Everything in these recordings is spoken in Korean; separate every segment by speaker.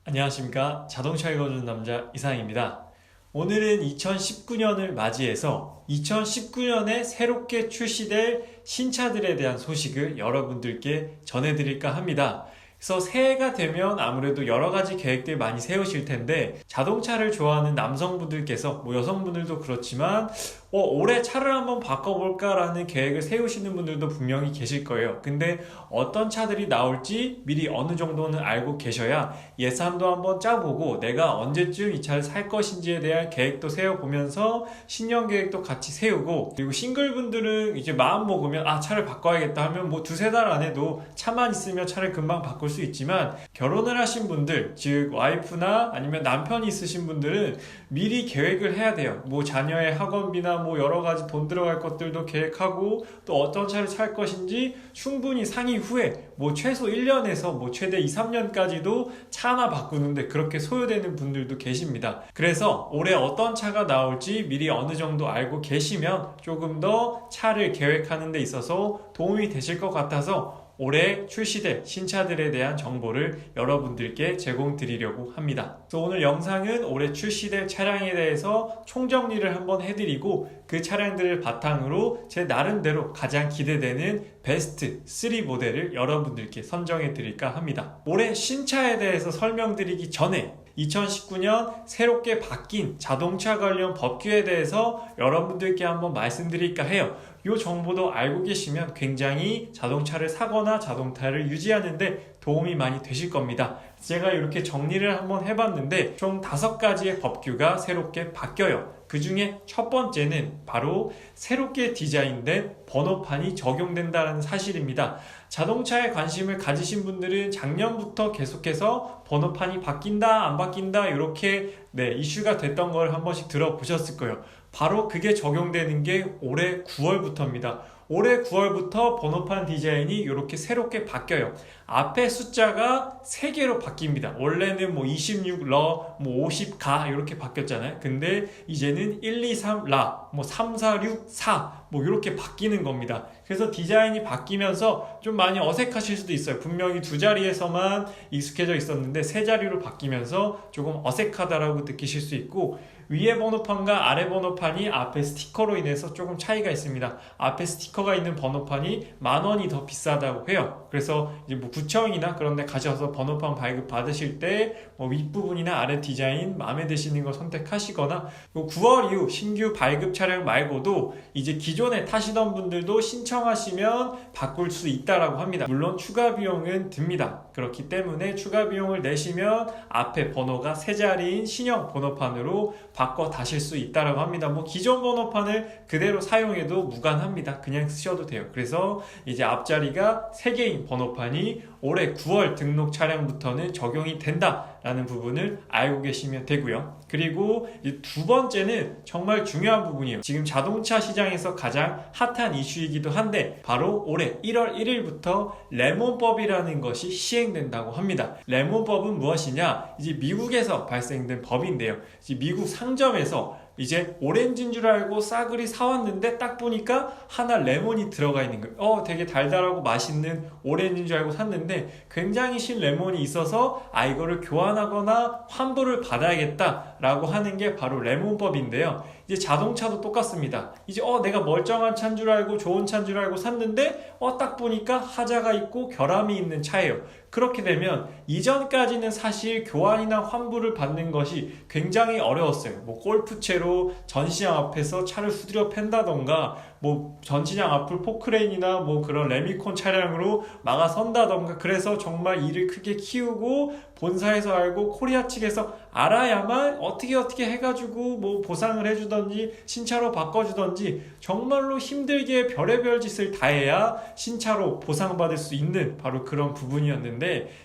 Speaker 1: 안녕하십니까. 자동차 읽어주는 남자 이상입니다. 오늘은 2019년을 맞이해서 2019년에 새롭게 출시될 신차들에 대한 소식을 여러분들께 전해드릴까 합니다. 그래서 새해가 되면 아무래도 여러 가지 계획들 많이 세우실 텐데, 자동차를 좋아하는 남성분들께서 여성분들도 그렇지만 올해 차를 한번 바꿔볼까 라는 계획을 세우시는 분들도 분명히 계실 거예요. 근데 어떤 차들이 나올지 미리 어느 정도는 알고 계셔야 예산도 한번 짜보고 내가 언제쯤 이 차를 살 것인지에 대한 계획도 세워보면서 신년 계획도 같이 세우고, 그리고 싱글분들은 이제 마음 먹으면 차를 바꿔야겠다 하면 뭐 두세 달 안에도 차만 있으면 차를 금방 바꿀 수 있지만, 결혼을 하신 분들, 즉 와이프나 아니면 남편이 있으신 분들은 미리 계획을 해야 돼요. 뭐 자녀의 학원비나 뭐 여러 가지 돈 들어갈 것들도 계획하고, 또 어떤 차를 살 것인지 충분히 상의 후에 뭐 최소 1년에서 뭐 최대 2, 3년까지도 차 하나 바꾸는데 그렇게 소요되는 분들도 계십니다. 그래서 올해 어떤 차가 나올지 미리 어느 정도 알고 계시면 조금 더 차를 계획하는 데 있어서 도움이 되실 것 같아서 올해 출시될 신차들에 대한 정보를 여러분들께 제공드리려고 합니다. 그래서 오늘 영상은 올해 출시될 차량에 대해서 총정리를 한번 해드리고, 그 차량들을 바탕으로 제 나름대로 가장 기대되는 베스트 3 모델을 여러분들께 선정해 드릴까 합니다. 올해 신차에 대해서 설명드리기 전에 2019년 새롭게 바뀐 자동차 관련 법규에 대해서 여러분들께 한번 말씀드릴까 해요. 이 정보도 알고 계시면 굉장히 자동차를 사거나 자동차를 유지하는데 도움이 많이 되실 겁니다. 제가 이렇게 정리를 한번 해봤는데 총 5가지의 법규가 새롭게 바뀌어요. 그 중에 첫 번째는 바로 새롭게 디자인된 번호판이 적용된다는 사실입니다. 자동차에 관심을 가지신 분들은 작년부터 계속해서 번호판이 바뀐다 안 바뀐다 이렇게 이슈가 됐던 걸 한 번씩 들어보셨을 거예요. 바로 그게 적용되는 게 올해 9월부터입니다. 올해 9월부터 번호판 디자인이 이렇게 새롭게 바뀌어요. 앞에 숫자가 3개로 바뀝니다. 원래는 뭐 26러, 뭐 50가 이렇게 바뀌었잖아요. 근데 이제는 1, 2, 3라, 뭐 3, 4, 6, 4 뭐 이렇게 바뀌는 겁니다. 그래서 디자인이 바뀌면서 좀 많이 어색하실 수도 있어요. 분명히 2자리에서만 익숙해져 있었는데 3자리로 바뀌면서 조금 어색하다라고 느끼실 수 있고, 위에 번호판과 아래 번호판이 앞에 스티커로 인해서 조금 차이가 있습니다. 앞에 스티커가 있는 번호판이 10,000원이 더 비싸다고 해요. 그래서 이제 뭐 구청이나 그런 데 가셔서 번호판 발급 받으실 때 뭐 윗부분이나 아래 디자인 마음에 드시는 걸 선택하시거나, 9월 이후 신규 발급 차량 말고도 이제 기존에 타시던 분들도 신청하시면 바꿀 수 있다라고 합니다. 물론 추가 비용은 듭니다. 그렇기 때문에 추가 비용을 내시면 앞에 번호가 3자리인 신형 번호판으로 바꿔 다실 수 있다라고 합니다. 뭐 기존 번호판을 그대로 사용해도 무관합니다. 그냥 쓰셔도 돼요. 그래서 이제 앞자리가 3개인 번호판이 올해 9월 등록 차량부터는 적용이 된다라는 부분을 알고 계시면 되고요. 그리고 이제 두 번째는 정말 중요한 부분이에요. 지금 자동차 시장에서 가장 핫한 이슈이기도 한데, 바로 올해 1월 1일부터 레몬법이라는 것이 시행된다고 합니다. 레몬법은 무엇이냐? 이제 미국에서 발생된 법인데요. 이제 미국 상점에서 이제 오렌지인 줄 알고 싸그리 사왔는데 딱 보니까 하나 레몬이 들어가 있는 거예요. 되게 달달하고 맛있는 오렌지인 줄 알고 샀는데 굉장히 신 레몬이 있어서 이거를 교환하거나 환불을 받아야겠다라고 하는 게 바로 레몬법인데요. 이제 자동차도 똑같습니다. 이제 내가 멀쩡한 차인 줄 알고 좋은 차인 줄 알고 샀는데 딱 보니까 하자가 있고 결함이 있는 차예요. 그렇게 되면 이전까지는 사실 교환이나 환불을 받는 것이 굉장히 어려웠어요. 뭐 골프채로 전시장 앞에서 차를 후드려 팬다던가, 뭐 전시장 앞을 포크레인이나 뭐 그런 레미콘 차량으로 막아선다던가, 그래서 정말 일을 크게 키우고 본사에서 알고 코리아 측에서 알아야만 어떻게 해가지고 뭐 보상을 해주던지 신차로 바꿔주던지 정말로 힘들게 별의별 짓을 다 해야 신차로 보상받을 수 있는 바로 그런 부분이었는데,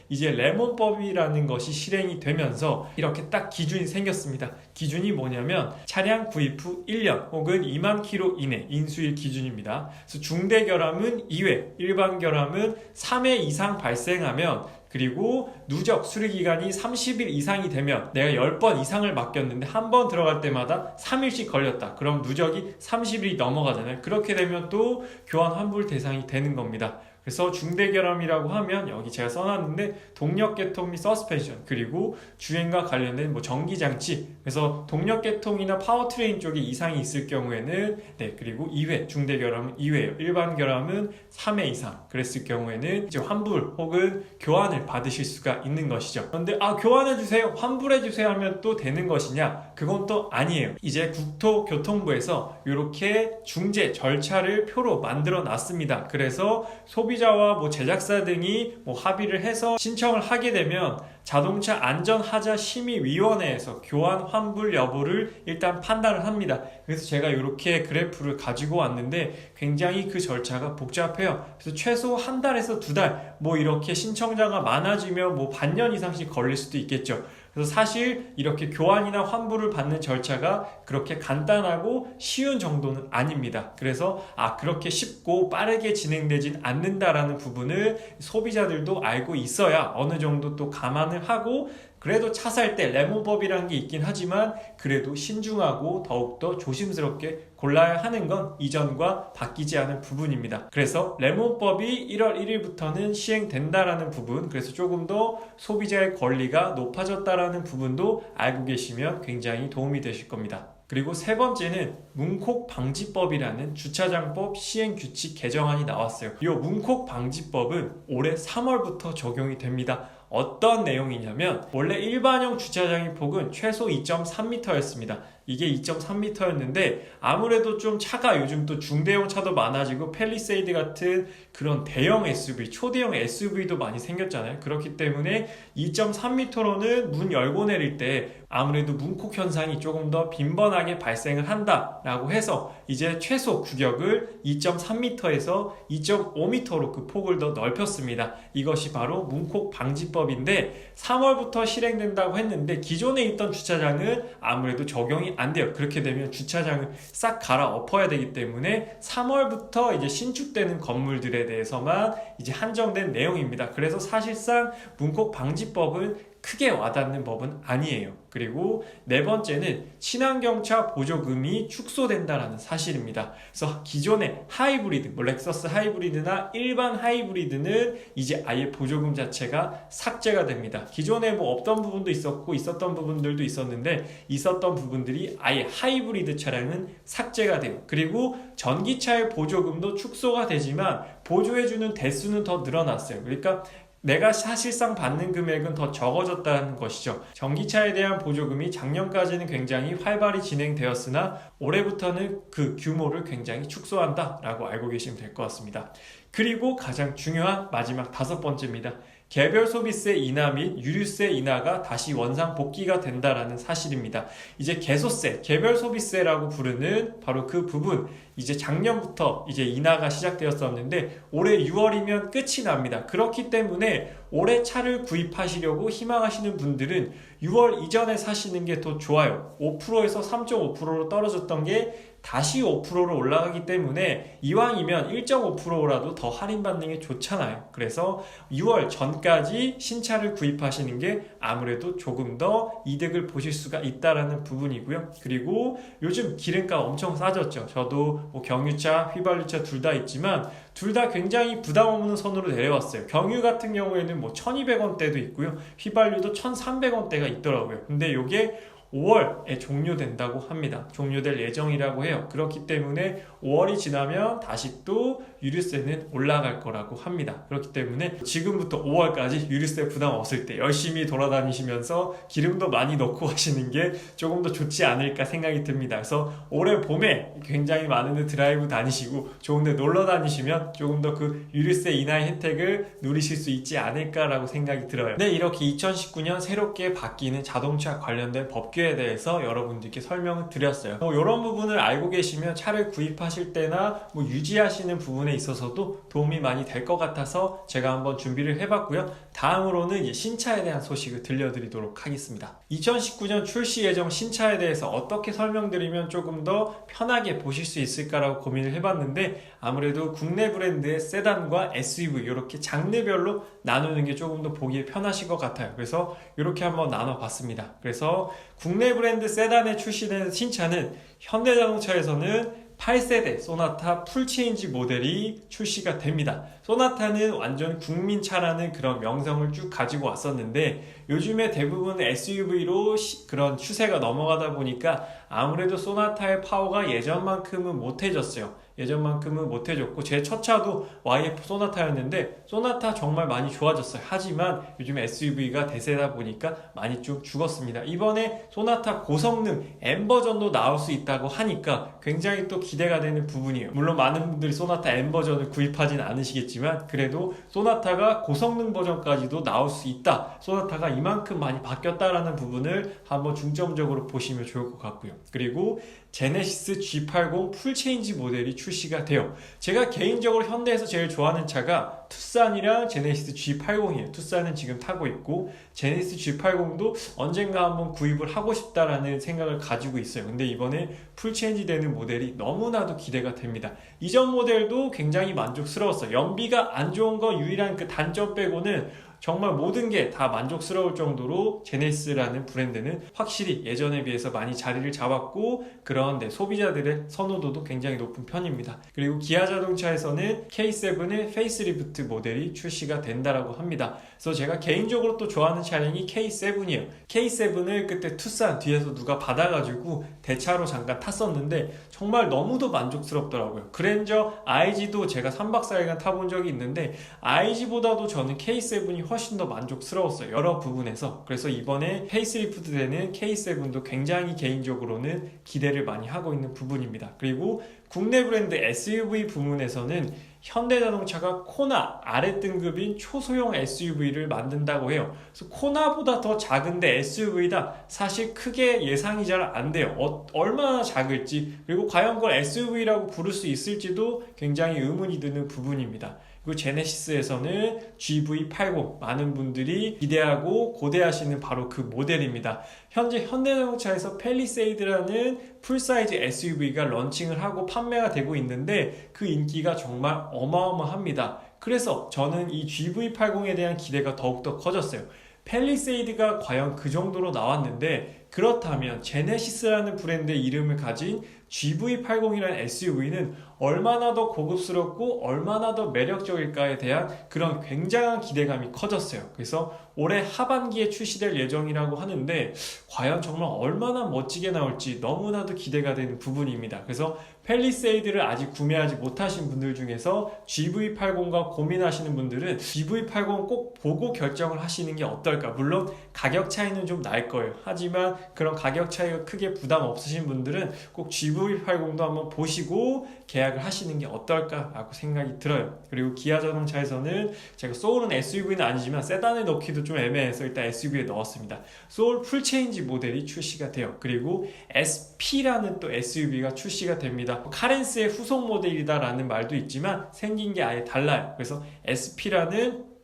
Speaker 1: 이제 레몬법이라는 것이 실행이 되면서 이렇게 딱 기준이 생겼습니다. 기준이 뭐냐면 차량 구입 후 1년 혹은 2만 킬로 이내 인수일 기준입니다. 그래서 중대 결함은 2회, 일반 결함은 3회 이상 발생하면, 그리고 누적 수리기간이 30일 이상이 되면, 내가 10번 이상을 맡겼는데 한 번 들어갈 때마다 3일씩 걸렸다. 그럼 누적이 30일이 넘어가잖아요. 그렇게 되면 또 교환 환불 대상이 되는 겁니다. 그래서 중대결함이라고 하면 여기 제가 써놨는데 동력계통 및 서스펜션, 그리고 주행과 관련된 뭐 전기장치, 그래서 동력계통이나 파워트레인 쪽에 이상이 있을 경우에는 그리고 2회, 중대결함은 2회예요. 일반 결함은 3회 이상 그랬을 경우에는 이제 환불 혹은 교환을 받으실 수가 있는 것이죠. 그런데 교환해주세요, 환불해주세요 하면 또 되는 것이냐? 그건 또 아니에요. 이제 국토교통부에서 이렇게 중재 절차를 표로 만들어 놨습니다. 그래서 소비자와 뭐 제작사 등이 뭐 합의를 해서 신청을 하게 되면 자동차 안전하자심의위원회에서 교환 환불 여부를 일단 판단을 합니다. 그래서 제가 이렇게 그래프를 가지고 왔는데 굉장히 그 절차가 복잡해요. 그래서 최소 한 달에서 두 달 뭐 이렇게 신청자가 많아지면 뭐 반년 이상씩 걸릴 수도 있겠죠. 그래서 사실 이렇게 교환이나 환불을 받는 절차가 그렇게 간단하고 쉬운 정도는 아닙니다. 그래서 그렇게 쉽고 빠르게 진행되진 않는다라는 부분을 소비자들도 알고 있어야 어느 정도 또 감안을 하고, 그래도 차 살 때 레몬법이라는 게 있긴 하지만 그래도 신중하고 더욱더 조심스럽게 골라야 하는 건 이전과 바뀌지 않은 부분입니다. 그래서 레몬법이 1월 1일부터는 시행된다라는 부분, 그래서 조금 더 소비자의 권리가 높아졌다라는 부분도 알고 계시면 굉장히 도움이 되실 겁니다. 그리고 세 번째는 문콕방지법이라는 주차장법 시행규칙 개정안이 나왔어요. 이 문콕방지법은 올해 3월부터 적용이 됩니다. 어떤 내용이냐면 원래 일반형 주차장의 폭은 최소 2.3m였습니다. 이게 2.3m였는데 아무래도 좀 차가 요즘 또 중대형 차도 많아지고 팰리세이드 같은 그런 대형 SUV, 초대형 SUV도 많이 생겼잖아요. 그렇기 때문에 2.3m로는 문 열고 내릴 때 아무래도 문콕 현상이 조금 더 빈번하게 발생을 한다라고 해서 이제 최소 구격을 2.3m에서 2.5m로 그 폭을 더 넓혔습니다. 이것이 바로 문콕 방지법인데 3월부터 실행된다고 했는데 기존에 있던 주차장은 아무래도 적용이 안 돼요. 그렇게 되면 주차장을 싹 갈아엎어야 되기 때문에 3월부터 이제 신축되는 건물들에 대해서만 이제 한정된 내용입니다. 그래서 사실상 문콕 방지법은 크게 와닿는 법은 아니에요. 그리고 네 번째는 친환경차 보조금이 축소된다라는 사실입니다. 그래서 기존의 하이브리드, 뭐 렉서스 하이브리드나 일반 하이브리드는 이제 아예 보조금 자체가 삭제가 됩니다. 기존에 뭐 없던 부분도 있었고 있었던 부분들도 있었는데 있었던 부분들이 아예 하이브리드 차량은 삭제가 돼요. 그리고 전기차의 보조금도 축소가 되지만 보조해주는 대수는 더 늘어났어요. 그러니까 내가 사실상 받는 금액은 더 적어졌다는 것이죠. 전기차에 대한 보조금이 작년까지는 굉장히 활발히 진행되었으나 올해부터는 그 규모를 굉장히 축소한다라고 알고 계시면 될 것 같습니다. 그리고 가장 중요한 마지막 다섯 번째입니다. 개별 소비세 인하 및 유류세 인하가 다시 원상 복귀가 된다라는 사실입니다. 이제 개소세, 개별 소비세라고 부르는 바로 그 부분, 이제 작년부터 이제 인하가 시작되었었는데 올해 6월이면 끝이 납니다. 그렇기 때문에 올해 차를 구입하시려고 희망하시는 분들은 6월 이전에 사시는 게 더 좋아요. 5%에서 3.5%로 떨어졌던 게 다시 5%로 올라가기 때문에 이왕이면 1.5%라도 더 할인받는 게 좋잖아요. 그래서 6월 전까지 신차를 구입하시는 게 아무래도 조금 더 이득을 보실 수가 있다는 부분이고요. 그리고 요즘 기름값 엄청 싸졌죠. 저도 뭐 경유차, 휘발유차 둘 다 있지만 둘 다 굉장히 부담 없는 선으로 내려왔어요. 경유 같은 경우에는 뭐 1200원대도 있고요. 휘발유도 1300원대가 있더라고요. 근데 이게 5월에 종료된다고 합니다. 종료될 예정이라고 해요. 그렇기 때문에 5월이 지나면 다시 또 유류세는 올라갈 거라고 합니다. 그렇기 때문에 지금부터 5월까지 유류세 부담 없을 때 열심히 돌아다니시면서 기름도 많이 넣고 하시는 게 조금 더 좋지 않을까 생각이 듭니다. 그래서 올해 봄에 굉장히 많은 데 드라이브 다니시고 좋은 데 놀러 다니시면 조금 더 그 유류세 인하의 혜택을 누리실 수 있지 않을까라고 생각이 들어요. 네, 이렇게 2019년 새롭게 바뀌는 자동차 관련된 법규에 대해서 여러분들께 설명을 드렸어요. 이런 부분을 알고 계시면 차를 구입하실 때나 유지하시는 부분에 있어서도 도움이 많이 될 것 같아서 제가 한번 준비를 해봤고요. 다음으로는 이제 신차에 대한 소식을 들려드리도록 하겠습니다. 2019년 출시 예정 신차에 대해서 어떻게 설명드리면 조금 더 편하게 보실 수 있을까라고 고민을 해봤는데 아무래도 국내 브랜드의 세단과 SUV 이렇게 장르별로 나누는 게 조금 더 보기에 편하실 것 같아요. 그래서 이렇게 한번 나눠봤습니다. 그래서 국내 브랜드 세단에 출시된 신차는 현대자동차에서는 8세대 소나타 풀체인지 모델이 출시가 됩니다. 소나타는 완전 국민차라는 그런 명성을 쭉 가지고 왔었는데 요즘에 대부분 SUV로 그런 추세가 넘어가다 보니까 아무래도 소나타의 파워가 예전만큼은 못해졌어요. 예전만큼은 못해졌고 제 첫 차도 YF 소나타였는데 소나타 정말 많이 좋아졌어요. 하지만 요즘 SUV가 대세다 보니까 많이 좀 죽었습니다. 이번에 소나타 고성능 M 버전도 나올 수 있다고 하니까 굉장히 또 기대가 되는 부분이에요. 물론 많은 분들이 소나타 M 버전을 구입하진 않으시겠지만 그래도 소나타가 고성능 버전까지도 나올 수 있다. 소나타가 이만큼 많이 바뀌었다라는 부분을 한번 중점적으로 보시면 좋을 것 같고요. 그리고 제네시스 G80 풀체인지 모델이 출시가 돼요. 제가 개인적으로 현대에서 제일 좋아하는 차가 투싼이랑 제네시스 G80이에요. 투싼은 지금 타고 있고 제네시스 G80도 언젠가 한번 구입을 하고 싶다라는 생각을 가지고 있어요. 근데 이번에 풀체인지 되는 모델이 너무나도 기대가 됩니다. 이전 모델도 굉장히 만족스러웠어요. 연비가 안 좋은 거 유일한 그 단점 빼고는 정말 모든 게 다 만족스러울 정도로 제네시스라는 브랜드는 확실히 예전에 비해서 많이 자리를 잡았고 그런 소비자들의 선호도도 굉장히 높은 편입니다. 그리고 기아 자동차에서는 K7의 페이스리프트 모델이 출시가 된다라고 합니다. 그래서 제가 개인적으로 또 좋아하는 차량이 K7이에요. K7을 그때 투싼 뒤에서 누가 받아가지고 대차로 잠깐 탔었는데 정말 너무도 만족스럽더라고요. 그랜저 IG도 제가 3박 4일간 타본 적이 있는데 IG보다도 저는 K7이 훨씬 더 만족스러웠어요. 여러 부분에서. 그래서 이번에 페이스리프트 되는 K7도 굉장히 개인적으로는 기대를 많이 하고 있는 부분입니다. 그리고 국내 브랜드 SUV 부문에서는 현대자동차가 코나 아래 등급인 초소형 SUV를 만든다고 해요. 그래서 코나보다 더 작은데 SUV다. 사실 크게 예상이 잘 안 돼요. 얼마나 작을지 그리고 과연 그걸 SUV라고 부를 수 있을지도 굉장히 의문이 드는 부분입니다. 그리고 제네시스에서는 GV80 많은 분들이 기대하고 고대하시는 바로 그 모델입니다. 현재 현대자동차에서 팰리세이드라는 풀사이즈 SUV가 런칭을 하고 판매가 되고 있는데 그 인기가 정말 어마어마합니다. 그래서 저는 이 GV80에 대한 기대가 더욱더 커졌어요. 팰리세이드가 과연 그 정도로 나왔는데 그렇다면 제네시스라는 브랜드의 이름을 가진 GV80이라는 SUV는 얼마나 더 고급스럽고 얼마나 더 매력적일까에 대한 그런 굉장한 기대감이 커졌어요. 그래서 올해 하반기에 출시될 예정이라고 하는데 과연 정말 얼마나 멋지게 나올지 너무나도 기대가 되는 부분입니다. 그래서 팰리세이드를 아직 구매하지 못하신 분들 중에서 GV80과 고민하시는 분들은 GV80 꼭 보고 결정을 하시는 게 어떨까. 물론 가격 차이는 좀 날 거예요. 하지만 그런 가격 차이가 크게 부담 없으신 분들은 꼭 GV80도 한번 보시고 계약을 하시는 게 어떨까라고 생각이 들어요. 그리고 기아 자동차에서는 제가 소울은 SUV는 아니지만 세단에 넣기도 좀 애매해서 일단 SUV에 넣었습니다. 소울 풀체인지 모델이 출시가 돼요. 그리고 SP라는 또 SUV가 출시가 됩니다. 카렌스의 후속 모델이다라는 말도 있지만 생긴 게 아예 달라요. 그래서 SP라는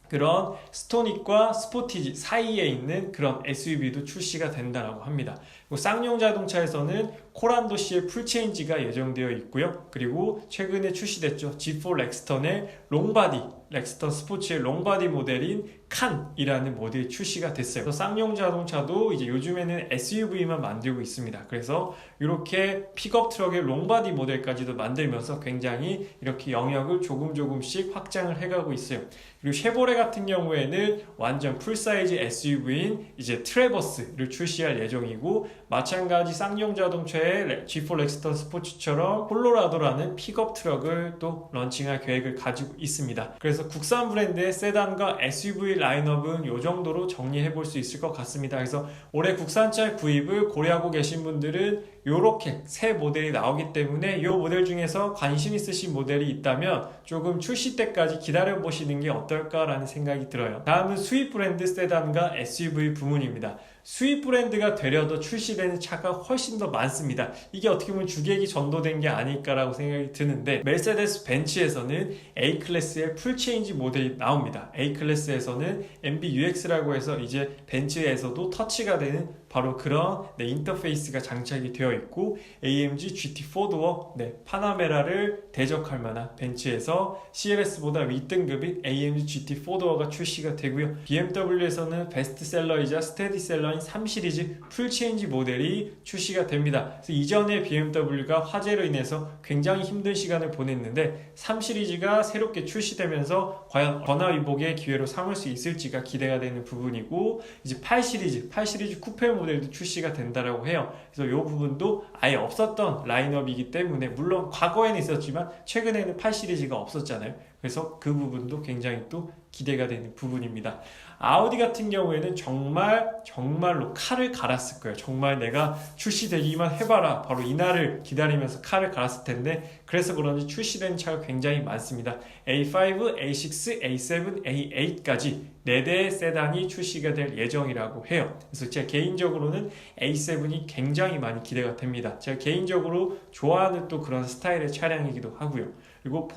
Speaker 1: 그런 스토닉과 스포티지 사이에 있는 그런 SUV도 출시가 된다고 합니다. 그리고 쌍용 자동차에서는 코란도시의 풀체인지가 예정되어 있고요. 그리고 최근에 출시됐죠. G4 렉스턴의 롱바디, 렉스턴 스포츠의 롱바디 모델인 칸이라는 모델이 출시가 됐어요. 그래서 쌍용 자동차도 이제 요즘에는 SUV만 만들고 있습니다. 그래서 이렇게 픽업 트럭의 롱바디 모델까지도 만들면서 굉장히 이렇게 영역을 조금씩 확장을 해가고 있어요. 그리고 쉐보레 같은 경우에는 완전 풀사이즈 SUV인 이제 트래버스를 출시할 예정이고 마찬가지 쌍용 자동차의 G4 렉스턴 스포츠처럼 콜로라도라는 픽업 트럭을 또 런칭할 계획을 가지고 있습니다. 그래서 국산 브랜드의 세단과 SUV 라인업은 이 정도로 정리해 볼 수 있을 것 같습니다. 그래서 올해 국산차 구입을 고려하고 계신 분들은 이렇게 새 모델이 나오기 때문에 이 모델 중에서 관심 있으신 모델이 있다면 조금 출시 때까지 기다려 보시는 게 어떨까라는 생각이 들어요. 다음은 수입 브랜드 세단과 SUV 부문입니다. 수입 브랜드가 되려도 출시되는 차가 훨씬 더 많습니다. 이게 어떻게 보면 주객이 전도된 게 아닐까라고 생각이 드는데 메르세데스 벤츠에서는 A클래스의 풀체인지 모델이 나옵니다. A클래스에서는 MBUX라고 해서 이제 벤츠에서도 터치가 되는 바로 그런 인터페이스가 장착이 되어 있고 AMG GT4도어 파나메라를 대적할 만한 벤츠에서 CLS보다 윗등급인 AMG GT4도어가 출시가 되고요. BMW에서는 베스트셀러이자 스테디셀러인 3시리즈 풀체인지 모델이 출시가 됩니다. 그래서 이전에 BMW가 화재로 인해서 굉장히 힘든 시간을 보냈는데 3 시리즈가 새롭게 출시되면서 과연 전화위복의 기회로 삼을 수 있을지가 기대가 되는 부분이고, 이제 8 시리즈 쿠페 모델도 출시가 된다라고 해요. 그래서 이 부분도 아예 없었던 라인업이기 때문에, 물론 과거에는 있었지만 최근에는 8 시리즈가 없었잖아요. 그래서 그 부분도 굉장히 또 기대가 되는 부분입니다. 아우디 같은 경우에는 정말로 칼을 갈았을 거예요. 정말 내가 출시되기만 해봐라, 바로 이날을 기다리면서 칼을 갈았을 텐데, 그래서 그런지 출시된 차가 굉장히 많습니다. A5, A6, A7, A8까지 4대의 세단이 출시가 될 예정이라고 해요. 그래서 제가 개인적으로는 A7이 굉장히 많이 기대가 됩니다. 제가 개인적으로 좋아하는 또 그런 스타일의 차량이기도 하고요. 그리고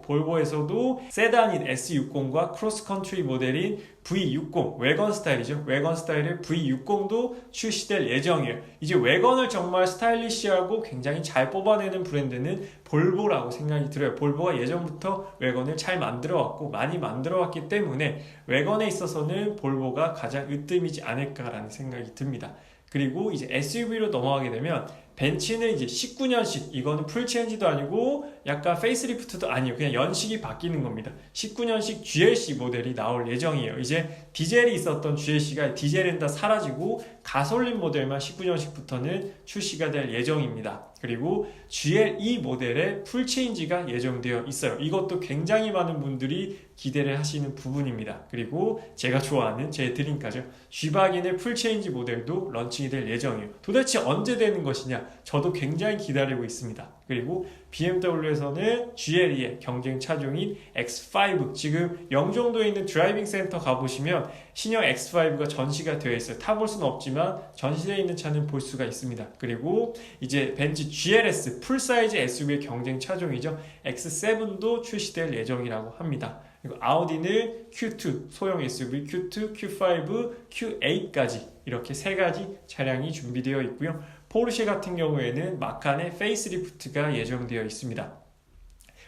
Speaker 1: 볼보에서도 세단인 S60과 크로스컨트리 모델인 V60, 외건 스타일이죠. 외건 스타일의 V60도 출시될 예정이에요. 이제 외건을 정말 스타일리시하고 굉장히 잘 뽑아내는 브랜드는 볼보라고 생각이 들어요. 볼보가 예전부터 외건을 잘 만들어왔고 많이 만들어왔기 때문에 외건에 있어서는 볼보가 가장 으뜸이지 않을까라는 생각이 듭니다. 그리고 이제 SUV로 넘어가게 되면 벤츠는 이제 19년식, 이거는 풀체인지도 아니고 약간 페이스리프트도 아니에요. 그냥 연식이 바뀌는 겁니다. 19년식 GLC 모델이 나올 예정이에요. 이제 디젤이 있었던 GLC가 디젤은 다 사라지고 가솔린 모델만 19년식부터는 출시가 될 예정입니다. 그리고 GLE 모델의 풀체인지가 예정되어 있어요. 이것도 굉장히 많은 분들이 기대를 하시는 부분입니다. 그리고 제가 좋아하는 제 드림카죠. G바겐의 풀체인지 모델도 런칭이 될 예정이에요. 도대체 언제 되는 것이냐? 저도 굉장히 기다리고 있습니다. 그리고 BMW에서는 GLE의 경쟁 차종인 X5, 지금 영종도에 있는 드라이빙 센터 가보시면 신형 X5가 전시가 되어 있어요. 타볼 수는 없지만 전시되어 있는 차는 볼 수가 있습니다. 그리고 이제 벤츠 GLS 풀사이즈 SUV의 경쟁 차종이죠. X7도 출시될 예정이라고 합니다. 그리고 아우디는 Q2, 소형 SUV Q2, Q5, Q8까지 이렇게 3가지 차량이 준비되어 있고요. 포르쉐 같은 경우에는 마칸의 페이스리프트가 예정되어 있습니다.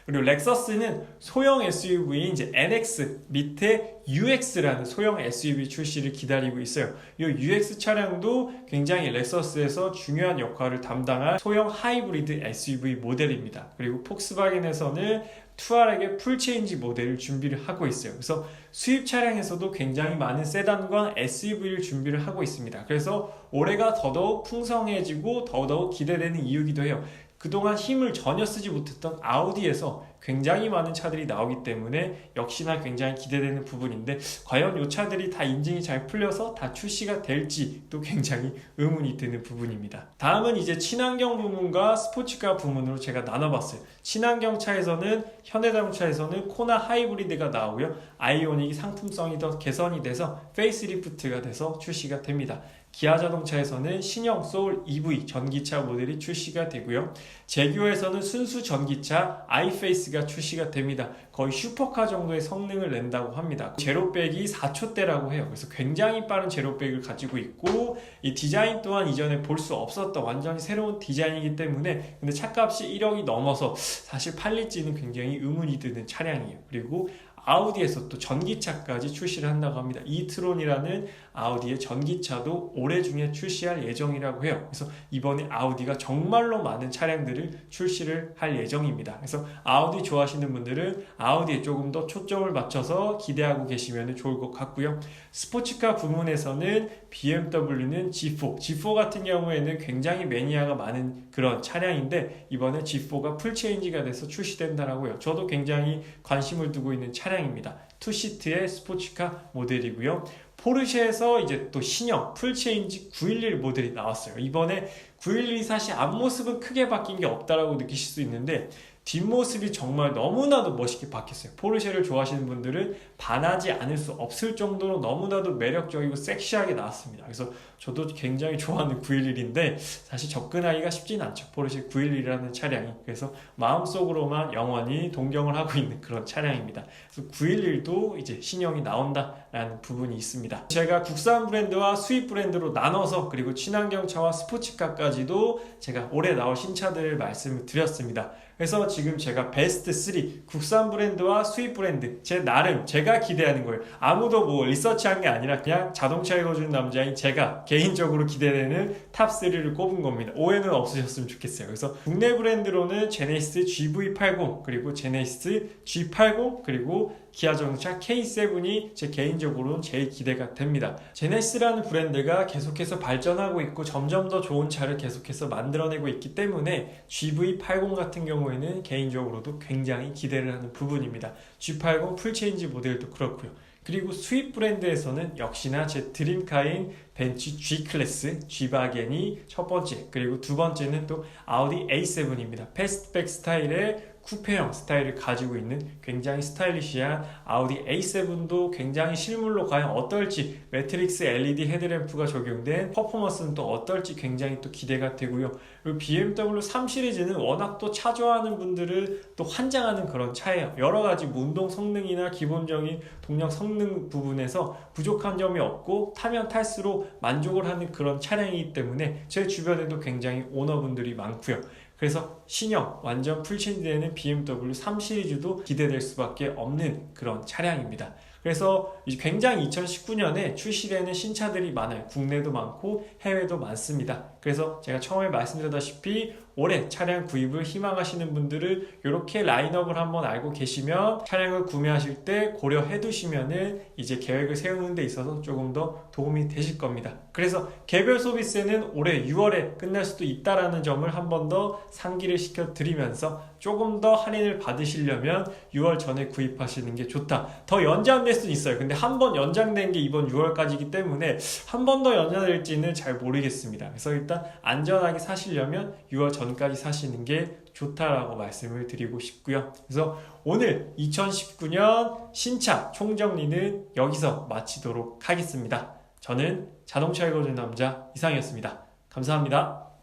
Speaker 1: 그리고 렉서스는 소형 SUV인 이제 NX 밑에 UX라는 소형 SUV 출시를 기다리고 있어요. 이 UX 차량도 굉장히 렉서스에서 중요한 역할을 담당할 소형 하이브리드 SUV 모델입니다. 그리고 폭스바겐에서는 투아렉의 풀체인지 모델을 준비를 하고 있어요. 그래서 수입 차량에서도 굉장히 많은 세단과 SUV를 준비를 하고 있습니다. 그래서 올해가 더더욱 풍성해지고 더더욱 기대되는 이유기도 해요. 그동안 힘을 전혀 쓰지 못했던 아우디에서 굉장히 많은 차들이 나오기 때문에 역시나 굉장히 기대되는 부분인데, 과연 이 차들이 다 인증이 잘 풀려서 다 출시가 될지 또 굉장히 의문이 드는 부분입니다. 다음은 이제 친환경 부문과 스포츠카 부문으로 제가 나눠봤어요. 친환경 차에서는 현대자동차에서는 코나 하이브리드가 나오고요. 아이오닉이 상품성이 더 개선이 돼서 페이스리프트가 돼서 출시가 됩니다. 기아자동차에서는 신형 소울 EV 전기차 모델이 출시가 되고요. 제규어에서는 순수 전기차 아이페이스가 출시가 됩니다. 거의 슈퍼카 정도의 성능을 낸다고 합니다. 제로백이 4초대라고 해요. 그래서 굉장히 빠른 제로백을 가지고 있고, 이 디자인 또한 이전에 볼 수 없었던 완전히 새로운 디자인이기 때문에, 근데 차값이 1억이 넘어서 사실 팔릴지는 굉장히 의문이 드는 차량이에요. 그리고 아우디에서 또 전기차까지 출시를 한다고 합니다. 이트론이라는 아우디의 전기차도 올해 중에 출시할 예정이라고 해요. 그래서 이번에 아우디가 정말로 많은 차량들을 출시를 할 예정입니다. 그래서 아우디 좋아하시는 분들은 아우디에 조금 더 초점을 맞춰서 기대하고 계시면 좋을 것 같고요. 스포츠카 부문에서는 BMW는 G4 같은 경우에는 굉장히 매니아가 많은 그런 차량인데, 이번에 G4가 풀체인지가 돼서 출시된다라고 해요. 저도 굉장히 관심을 두고 있는 차량입니다. 투시트의 스포츠카 모델이고요. 포르쉐에서 이제 또 신형 풀체인지 911 모델이 나왔어요. 이번에 911이 사실 앞모습은 크게 바뀐 게 없다라고 느끼실 수 있는데, 뒷모습이 정말 너무나도 멋있게 바뀌었어요. 포르쉐를 좋아하시는 분들은 반하지 않을 수 없을 정도로 너무나도 매력적이고 섹시하게 나왔습니다. 그래서 저도 굉장히 좋아하는 911인데 사실 접근하기가 쉽진 않죠. 포르쉐 911이라는 차량이. 그래서 마음속으로만 영원히 동경을 하고 있는 그런 차량입니다. 그래서 911도 이제 신형이 나온다라는 부분이 있습니다. 제가 국산 브랜드와 수입 브랜드로 나눠서, 그리고 친환경차와 스포츠카까지도 제가 올해 나올 신차들을 말씀을 드렸습니다. 그래서 지금 제가 베스트 3 국산 브랜드와 수입 브랜드 제 나름 제가 기대하는 거예요. 아무도 뭐 리서치한 게 아니라 그냥 자동차 읽어주는 남자인 제가 개인적으로 기대되는 탑 3를 꼽은 겁니다. 오해는 없으셨으면 좋겠어요. 그래서 국내 브랜드로는 제네시스 GV80 그리고 제네시스 G80 그리고 기아 자동차 K7이 제 개인적으로는 제일 기대가 됩니다. 제네시스라는 브랜드가 계속해서 발전하고 있고 점점 더 좋은 차를 계속해서 만들어내고 있기 때문에 GV80 같은 경우에는 개인적으로도 굉장히 기대를 하는 부분입니다. G80 풀체인지 모델도 그렇고요. 그리고 수입 브랜드에서는 역시나 제 드림카인 벤츠 G클래스, G바겐이 첫 번째, 그리고 두 번째는 또 아우디 A7입니다. 패스트백 스타일의 쿠페형 스타일을 가지고 있는 굉장히 스타일리시한 아우디 A7도 굉장히 실물로 과연 어떨지, 매트릭스 LED 헤드램프가 적용된 퍼포먼스는 또 어떨지 굉장히 또 기대가 되고요. 그리고 BMW 3 시리즈는 워낙 또 차 좋아하는 분들을 또 환장하는 그런 차예요. 여러 가지 운동 성능이나 기본적인 동력 성능 부분에서 부족한 점이 없고 타면 탈수록 만족을 하는 그런 차량이기 때문에 제 주변에도 굉장히 오너분들이 많고요. 그래서 신형 완전 풀체인지되는 BMW 3 시리즈도 기대될 수밖에 없는 그런 차량입니다. 그래서 굉장히 2019년에 출시되는 신차들이 많아요. 국내도 많고 해외도 많습니다. 그래서 제가 처음에 말씀드렸다시피 올해 차량 구입을 희망하시는 분들은 이렇게 라인업을 한번 알고 계시면 차량을 구매하실 때 고려해 두시면은 이제 계획을 세우는 데 있어서 조금 더 도움이 되실 겁니다. 그래서 개별 소비세는 올해 6월에 끝날 수도 있다라는 점을 한 번 더 상기를 시켜 드리면서 조금 더 할인을 받으시려면 6월 전에 구입하시는 게 좋다. 더 연장될 수는 있어요. 근데 한 번 연장된 게 이번 6월까지이기 때문에 한 번 더 연장될지는 잘 모르겠습니다. 그래서 일단 안전하게 사시려면 6월 전까지 사시는 게 좋다라고 말씀을 드리고 싶고요. 그래서 오늘 2019년 신차 총정리는 여기서 마치도록 하겠습니다. 저는 자동차 읽어주는 남자 이상이었습니다. 감사합니다.